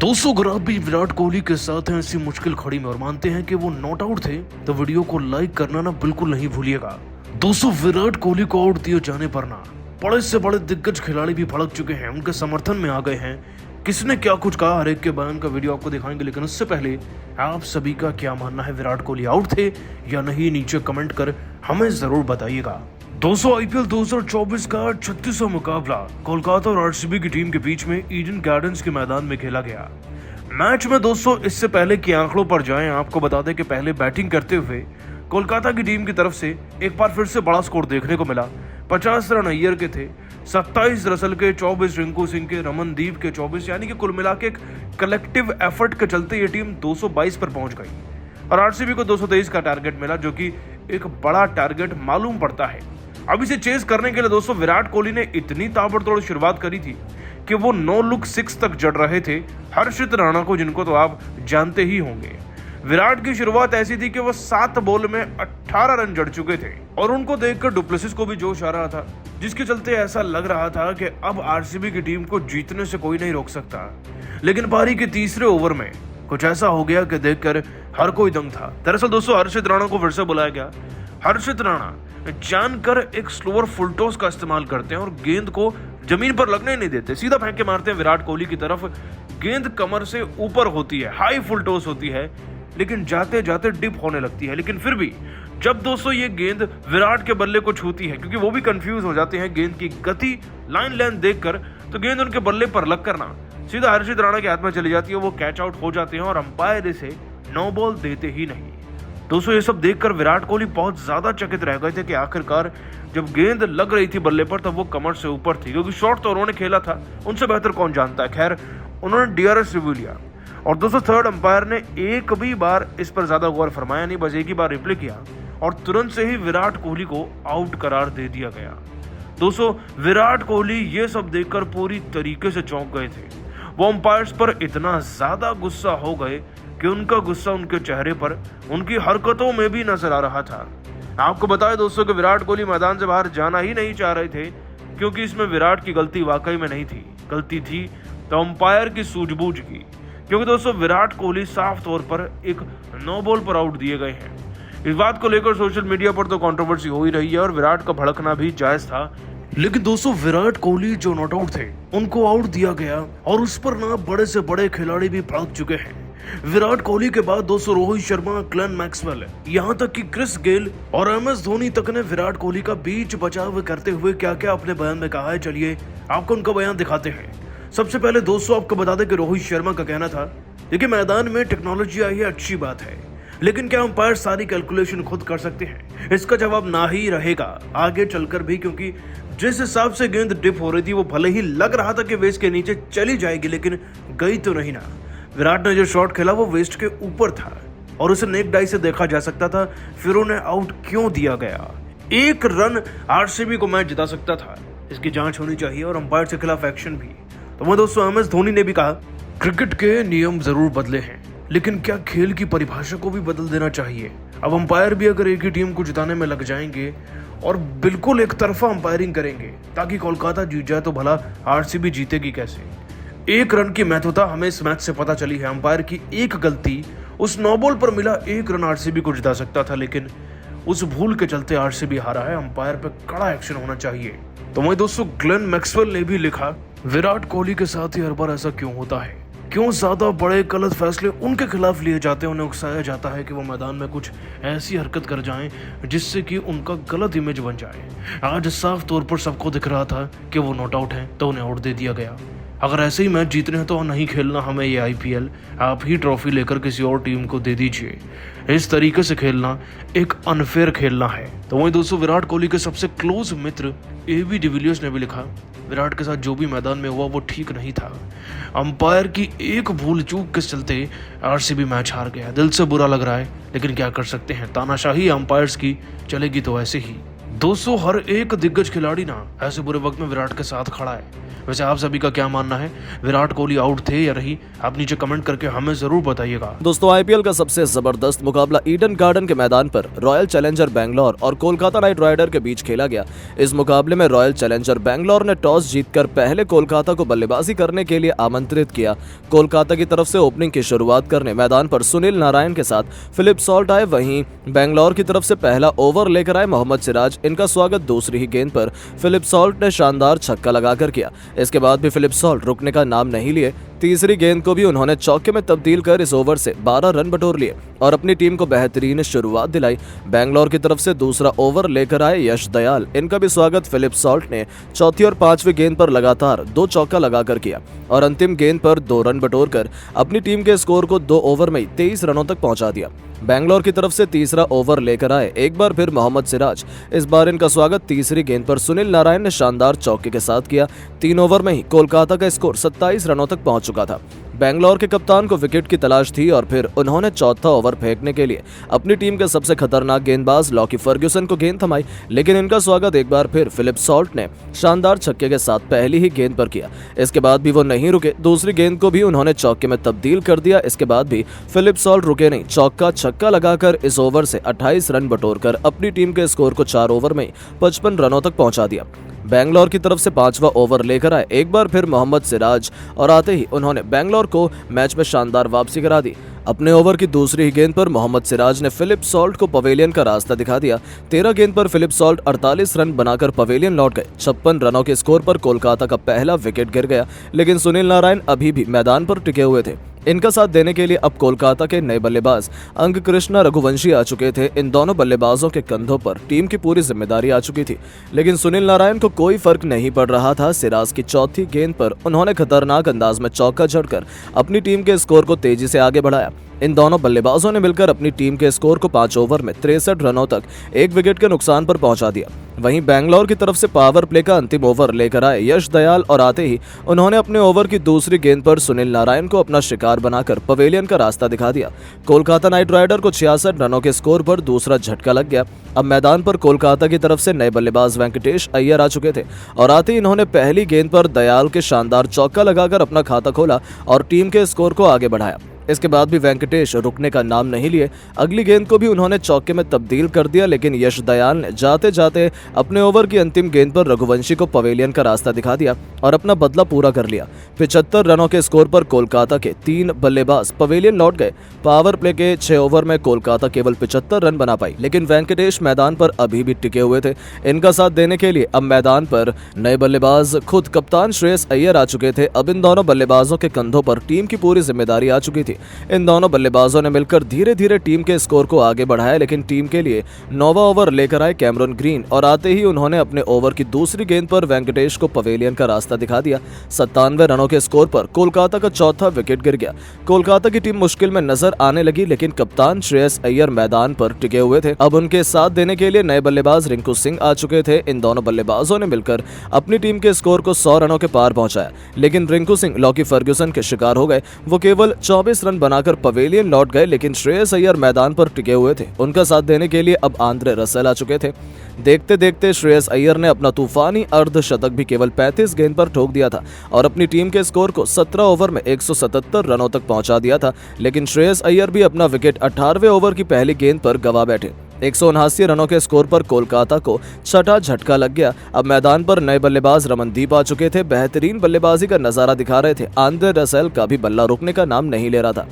दोस्तों अगर आप भी विराट कोहली के साथ हैं ऐसी मुश्किल खड़ी में और मानते हैं कि वो नॉट आउट थे तो वीडियो को लाइक करना ना बिल्कुल नहीं भूलिएगा। दोस्तों विराट कोहली को आउट दिए जाने पर ना बड़े से बड़े दिग्गज खिलाड़ी भी भड़क चुके हैं, उनके समर्थन में आ गए हैं। किसने क्या कुछ कहा हर एक के बयान का वीडियो आपको दिखाएंगे, लेकिन उससे पहले आप सभी का क्या मानना है, विराट कोहली आउट थे या नहीं, नीचे कमेंट कर हमें जरूर बताइएगा। दोस्तों आईपीएल 2024 का 36वां मुकाबला कोलकाता और आरसीबी की टीम के बीच में ईडन गार्डन्स के मैदान में खेला गया। मैच में दोस्तों इससे पहले कि आंकड़ों पर जाएं, आपको बता दें कि पहले बैटिंग करते हुए कोलकाता की टीम की तरफ से एक बार फिर से बड़ा स्कोर देखने को मिला। 50 रन अय्यर के थे, 27 रसल के, 24 रिंकू सिंह के, रमनदीप के 24, यानी कि कुल मिला के एक कलेक्टिव एफर्ट के चलते ये टीम 222 पर पहुंच गई और आरसीबी को 223 का टारगेट मिला, जो कि एक बड़ा टारगेट मालूम पड़ता है। अब इसे चेस करने के लिए दोस्तों विराट कोहली ने इतनी ताबड़तोड़ शुरुआत करी थी कि वो 9 लुक 6 तक जड़ रहे थे हर्षित राणा को, जिनको तो आप जानते ही होंगे। विराट की शुरुआत ऐसी थी कि वो 7 बॉल में 18 रन जड़ चुके थे और उनको देखकर डुप्लेसिस को भी जोश आ रहा था, जिसके चलते ऐसा लग रहा था कि अब आरसीबी की टीम को जीतने से कोई नहीं रोक सकता। लेकिन पारी के तीसरे ओवर में कुछ ऐसा हो गया कि देखकर हर कोई दंग था। दरअसल दोस्तों हर्षित राणा को फिर से बुलाया गया। हर्षित राणा जानकर एक स्लोअर फुल टॉस का इस्तेमाल करते हैं और गेंद को जमीन पर लगने नहीं देते, सीधा फेंक के मारते हैं विराट कोहली की तरफ। गेंद कमर से ऊपर होती है, हाई फुल टॉस होती है, लेकिन जाते जाते डिप होने लगती है। लेकिन फिर भी जब दोस्तों ये गेंद विराट के बल्ले को छूती है, क्योंकि वो भी कंफ्यूज हो जाते हैं गेंद की गति लाइन लेंथ देखकर, तो गेंद उनके बल्ले पर लग कर ना सीधा हर्षित राणा के हाथ में चली जाती है। वो कैच आउट हो जाते हैं और अंपायर इसे नो बॉल देते ही नहीं। दोस्तों ये सब देखकर विराट कोहली बहुत ज्यादा चकित रह गए थे कि आखिरकार जब गेंद लग रही थी बल्ले पर तब वो कमर से ऊपर थी, क्योंकि शॉट तो उन्होंने खेला था, उनसे बेहतर कौन जानता है। खैर उन्होंने डीआरएस रिव्यू लिया और दोस्तों थर्ड अंपायर ने एक भी बार इस पर ज्यादा गौर फरमाया नहीं, बस एक ही बार रिप्ले किया और तुरंत से ही विराट कोहली को आउट करार दे दिया गया। दोस्तों विराट कोहली ये सब देखकर पूरी तरीके से चौंक गए थे। वो अंपायर्स पर इतना ज्यादा गुस्सा हो गए कि उनका गुस्सा उनके चेहरे पर, उनकी हरकतों में भी नजर आ रहा था। आपको बताएं दोस्तों कि विराट कोहली मैदान से बाहर जाना ही नहीं चाह रहे थे, क्योंकि इसमें विराट की गलती वाकई में नहीं थी। गलती थी तो अंपायर की सूझबूझ की, क्योंकि दोस्तों विराट कोहली साफ तौर पर एक नो बॉल पर आउट दिए गए हैं। इस बात को लेकर सोशल मीडिया पर तो कंट्रोवर्सी हो ही रही है और विराट का भड़कना भी जायज था। लेकिन दोस्तों विराट कोहली जो नॉट आउट थे उनको आउट दिया गया और उस पर ना बड़े से बड़े खिलाड़ी भी भड़क चुके हैं। विराट कोहली के बाद दोस्तों रोहित शर्मा, ग्लेन मैक्सवेल, यहाँ तक कि क्रिस गेल और एमएस धोनी तक ने विराट कोहली का बीच बचाव करते हुए क्या क्या अपने बयान में कहा है, चलिए आपको उनका बयान दिखाते हैं। सबसे पहले दोस्तों आपको बता दें कि रोहित शर्मा का कहना था, देखिए मैदान में टेक्नोलॉजी आई है, अच्छी बात है, लेकिन क्या अंपायर सारी कैलकुलेशन खुद कर सकते हैं? इसका जवाब ना ही रहेगा आगे चलकर भी, क्योंकि जिस हिसाब से गेंद डिप हो रही थी वो भले ही लग रहा था कि वेस्ट के नीचे चली जाएगी, लेकिन गई तो नहीं ना। विराट ने जो शॉट खेला वो वेस्ट के ऊपर था और उसे नेक डाई से देखा जा सकता था, फिर उन्हें आउट क्यों दिया गया? 1 रन आरसीबी को मैच जिता सकता था, इसकी जांच होनी चाहिए और अंपायर के खिलाफ एक्शन भी। तो मैं दोस्तों एमएस धोनी ने भी कहा, क्रिकेट के नियम जरूर बदले हैं, लेकिन क्या खेल की परिभाषा को भी बदल देना चाहिए? अब अंपायर भी अगर एक ही टीम को जिताने में लग जाएंगे और बिल्कुल एक तरफा अंपायरिंग करेंगे ताकि कोलकाता जीत जाए, तो भला आरसीबी जीतेगी कैसे? 1 रन की महत्वता हमें इस मैच से पता चली है। अंपायर की एक गलती, उस नो बॉल पर मिला 1 रन आरसीबी को जिता सकता था, लेकिन उस भूल के चलते आरसीबी हारा है। अंपायर पे कड़ा एक्शन होना चाहिए। तो वही दोस्तों ग्लेन मैक्सवेल ने भी लिखा, विराट कोहली के साथ ही हर बार ऐसा क्यों होता है? क्यों ज्यादा बड़े गलत फैसले उनके खिलाफ लिए जाते हैं? उन्हें उकसाया जाता है कि वो मैदान में कुछ ऐसी हरकत कर जाएं जिससे कि उनका गलत इमेज बन जाए। आज साफ तौर पर सबको दिख रहा था कि वो नॉट आउट हैं, तो उन्हें आउट दे दिया गया। अगर ऐसे ही मैच जीतने हैं तो नहीं खेलना हमें ये आईपीएल, आप ही ट्रॉफी लेकर किसी और टीम को दे दीजिए। इस तरीके से खेलना एक अनफेयर खेलना है। तो वहीं दोस्तों विराट कोहली के सबसे क्लोज मित्र एबी डिविलियर्स ने भी लिखा, विराट के साथ जो भी मैदान में हुआ वो ठीक नहीं था। अंपायर की एक भूल चूक के चलते आरसीबी मैच हार गया। दिल से बुरा लग रहा है, लेकिन क्या कर सकते हैं, तानाशाही अंपायर्स की चलेगी तो ऐसे ही। दोस्तों हर एक दिग्गज खिलाड़ी ना ऐसे बुरे वक्त में विराट के साथ खड़ा है। वैसे आप सभी का क्या मानना है, विराट कोहली आउट थे या नहीं? आप नीचे कमेंट करके हमें जरूर बताइएगा। दोस्तों आईपीएल का सबसे जबरदस्त मुकाबला ईडन गार्डन के मैदान पर रॉयल चैलेंजर बैंगलोर और कोलकाता नाइट राइडर के बीच खेला गया। इस मुकाबले में रॉयल चैलेंजर बैंगलोर ने टॉस जीतकर पहले कोलकाता को बल्लेबाजी करने के लिए आमंत्रित किया। कोलकाता की तरफ से ओपनिंग की शुरुआत करने मैदान पर सुनील नारायण के साथ फिलिप सॉल्ट आए। वहीं बैंगलोर की तरफ से पहला ओवर लेकर आए मोहम्मद सिराज। इनका स्वागत दूसरी ही गेंद पर फिलिप सॉल्ट ने शानदार छक्का लगाकर किया। इसके बाद भी फिलिप सॉल्ट रुकने का नाम नहीं लिए। तीसरी गेंद को भी उन्होंने चौके में तब्दील कर इस ओवर से 12 रन बटोर लिए और अपनी टीम को बेहतरीन शुरुआत दिलाई। बैंगलोर की तरफ से दूसरा ओवर लेकर आए यश दयाल। इनका भी स्वागत फिलिप सॉल्ट ने चौथी और पांचवी गेंद पर लगातार 2 चौका लगाकर किया और अंतिम गेंद पर 2 रन बटोरकर अपनी टीम के स्कोर को 2 ओवर में 23 रनों तक पहुंचा दिया। बैंगलोर की तरफ से तीसरा ओवर लेकर आए एक बार फिर मोहम्मद सिराज। इस बार इनका स्वागत तीसरी गेंद पर सुनील नारायण ने शानदार चौके के साथ किया। 3 ओवर में ही कोलकाता का स्कोर 27 रनों तक पहुंच चुका था। बैंगलोर के कप्तान को विकेट की तलाश थी और फिर उन्होंने चौथा ओवर फेंकने के लिए अपनी टीम के सबसे खतरनाक गेंदबाज लॉकी फर्ग्यूसन को गेंद थमाई, लेकिन इनका स्वागत एक बार फिर फिलिप सॉल्ट ने शानदार छक्के के साथ पहली ही गेंद पर किया। इसके बाद भी वो नहीं रुके, दूसरी गेंद को भी उन्होंने चौके में तब्दील कर दिया। इसके बाद भी फिलिप सॉल्ट रुके नहीं, चौका छक्का लगाकर इस ओवर से 28 रन बटोरकर अपनी टीम के स्कोर को 4 ओवर में 55 रनों तक पहुंचा दिया। बैंगलोर की तरफ से 5वां ओवर लेकर आए एक बार फिर मोहम्मद सिराज और आते ही उन्होंने बैंगलोर को मैच में शानदार वापसी करा दी। अपने ओवर की दूसरी ही गेंद पर मोहम्मद सिराज ने फिलिप सॉल्ट को पवेलियन का रास्ता दिखा दिया। 13 गेंद पर फिलिप सॉल्ट 48 रन बनाकर पवेलियन लौट गए। 56 रनों के स्कोर पर कोलकाता का पहला विकेट गिर गया, लेकिन सुनील नारायण अभी भी मैदान पर टिके हुए थे। इनका साथ देने के लिए अब कोलकाता के नए बल्लेबाज अंक कृष्णा रघुवंशी आ चुके थे। इन दोनों बल्लेबाजों के कंधों पर टीम की पूरी जिम्मेदारी आ चुकी थी, लेकिन सुनील नारायण को कोई फर्क नहीं पड़ रहा था। सिराज की चौथी गेंद पर उन्होंने खतरनाक अंदाज में चौका जड़कर अपनी टीम के स्कोर को तेजी से आगे बढ़ाया। इन दोनों बल्लेबाजों ने मिलकर अपनी टीम के स्कोर को 5 ओवर में 63 रनों तक 1 विकेट के नुकसान पर पहुंचा दिया। वहीं बैंगलोर की तरफ से पावर प्ले का अंतिम ओवर लेकर आए यश दयाल और आते ही उन्होंने अपने ओवर की दूसरी गेंद पर सुनील नारायण को अपना शिकार बनाकर पवेलियन का रास्ता दिखा दिया। कोलकाता नाइट राइडर को 66 रनों के स्कोर पर दूसरा झटका लग गया। अब मैदान पर कोलकाता की तरफ से नए बल्लेबाज वेंकटेश अय्यर आ चुके थे और आते ही इन्होंने पहली गेंद पर दयाल के शानदार चौका लगाकर अपना खाता खोला और टीम के स्कोर को आगे बढ़ाया। इसके बाद भी वेंकटेश रुकने का नाम नहीं लिए। अगली गेंद को भी उन्होंने चौके में तब्दील कर दिया, लेकिन यश दयाल ने जाते जाते अपने ओवर की अंतिम गेंद पर रघुवंशी को पवेलियन का रास्ता दिखा दिया और अपना बदला पूरा कर लिया। 75 रनों के स्कोर पर कोलकाता के 3 बल्लेबाज पवेलियन लौट गए। पावर प्ले के 6 ओवर में कोलकाता केवल 75 रन बना पाई, लेकिन वेंकटेश मैदान पर अभी भी टिके हुए थे। इनका साथ देने के लिए अब मैदान पर नए बल्लेबाज खुद कप्तान श्रेयस अय्यर आ चुके थे। अब इन दोनों बल्लेबाजों के कंधों पर टीम की पूरी जिम्मेदारी आ चुकी थी। इन दोनों बल्लेबाजों ने मिलकर धीरे धीरे टीम के स्कोर को आगे बढ़ाया, लेकिन टीम के लिए 9वां ओवर लेकर आए कैमरन ग्रीन और आते ही उन्होंने अपने ओवर की दूसरी गेंद पर वेंकटेश को पवेलियन का रास्ता दिखा दिया। 97 रनों के स्कोर पर कोलकाता का चौथा विकेट गिर गया। कोलकाता की टीम मुश्किल में नजर आने लगी, लेकिन कप्तान श्रेयस अय्यर मैदान पर टिके हुए थे। अब उनके साथ देने के लिए नए बल्लेबाज रिंकू सिंह आ चुके थे। इन दोनों बल्लेबाजों ने मिलकर अपनी टीम के स्कोर को 100 रनों के पार पहुंचाया, लेकिन रिंकू सिंह लॉकी फर्ग्यूसन के शिकार हो गए। वो केवल 24 रन बनाकर पवेलियन लौट गए, लेकिन श्रेयस अय्यर मैदान पर टिके हुए थे। उनका साथ देने के लिए अब आंद्रे रसेल आ चुके थे। देखते देखते श्रेयस अय्यर ने अपना तूफानी अर्धशतक भी केवल 35 गेंद पर ठोक दिया था और अपनी टीम के स्कोर को 17 ओवर में 177 रनों तक पहुंचा दिया था, लेकिन श्रेयस अय्यर भी अपना विकेट 18वें ओवर की पहली गेंद पर गंवा बैठे। 179 रनों के स्कोर पर कोलकाता को छठा झटका लग गया। अब मैदान पर नए बल्लेबाज रमनदीप आ चुके थे। बेहतरीन बल्लेबाजी का नजारा दिखा रहे थे। आंद्रे रसेल का भी बल्ला रुकने का नाम नहीं ले रहा था।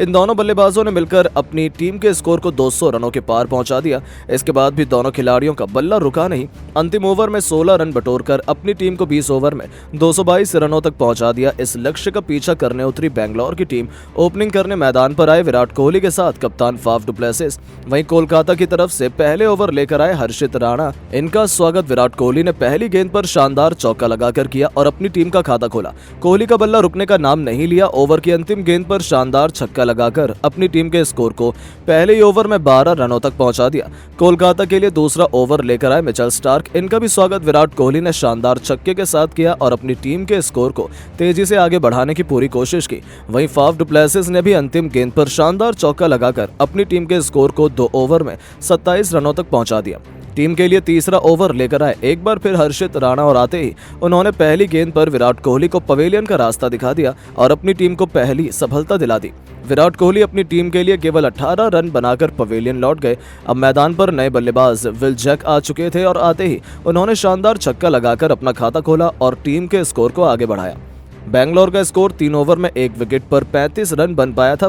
इन दोनों बल्लेबाजों ने मिलकर अपनी टीम के स्कोर को 200 रनों के पार पहुंचा दिया। इसके बाद भी दोनों खिलाड़ियों का बल्ला रुका नहीं। अंतिम ओवर में 16 रन बटोरकर अपनी टीम को 20 ओवर में 222 रनों तक पहुंचा दिया। इस लक्ष्य का पीछा करने उतरी बैंगलोर की टीम ओपनिंग करने मैदान पर आए विराट कोहली के साथ कप्तान फाफ डु प्लेसिस। वहीं कोलकाता की तरफ से पहले ओवर लेकर आए हर्षित राणा। इनका स्वागत विराट कोहली ने पहली गेंद पर शानदार चौका लगाकर किया और अपनी टीम का खाता खोला। कोहली का बल्ला रुकने का नाम नहीं लिया। ओवर की अंतिम गेंद पर शानदार छक्का लगाकर अपनी टीम के स्कोर को पहले ही ओवर में 12 रनों तक पहुंचा दिया। कोलकाता के लिए दूसरा ओवर लेकर आए मिचेल स्टार्क। इनका भी स्वागत विराट कोहली ने शानदार छक्के के साथ किया और अपनी टीम के स्कोर को तेजी से आगे बढ़ाने की पूरी कोशिश की। वहीं फाफ डु प्लेसिस ने भी अंतिम गेंद पर शानदार चौका लगाकर अपनी टीम के स्कोर को 2 ओवर में 27 रनों तक पहुंचा दिया। टीम के लिए तीसरा ओवर लेकर आए। एक बार फिर हर्षित राणा और आते ही उन्होंने पहली गेंद पर विराट कोहली को पवेलियन का रास्ता दिखा दिया और अपनी टीम को पहली सफलता दिला दी। विराट कोहली अपनी टीम के लिए केवल 18 रन बनाकर पवेलियन लौट गए। अब मैदान पर नए बल्लेबाज विल जैक आ चुके थे और आते ही उन्होंने शानदार छक्का लगाकर अपना खाता खोला और टीम के स्कोर को आगे बढ़ाया। बैंगलोर का स्कोर 3 ओवर में 1 विकेट पर 35 रन बन पाया था।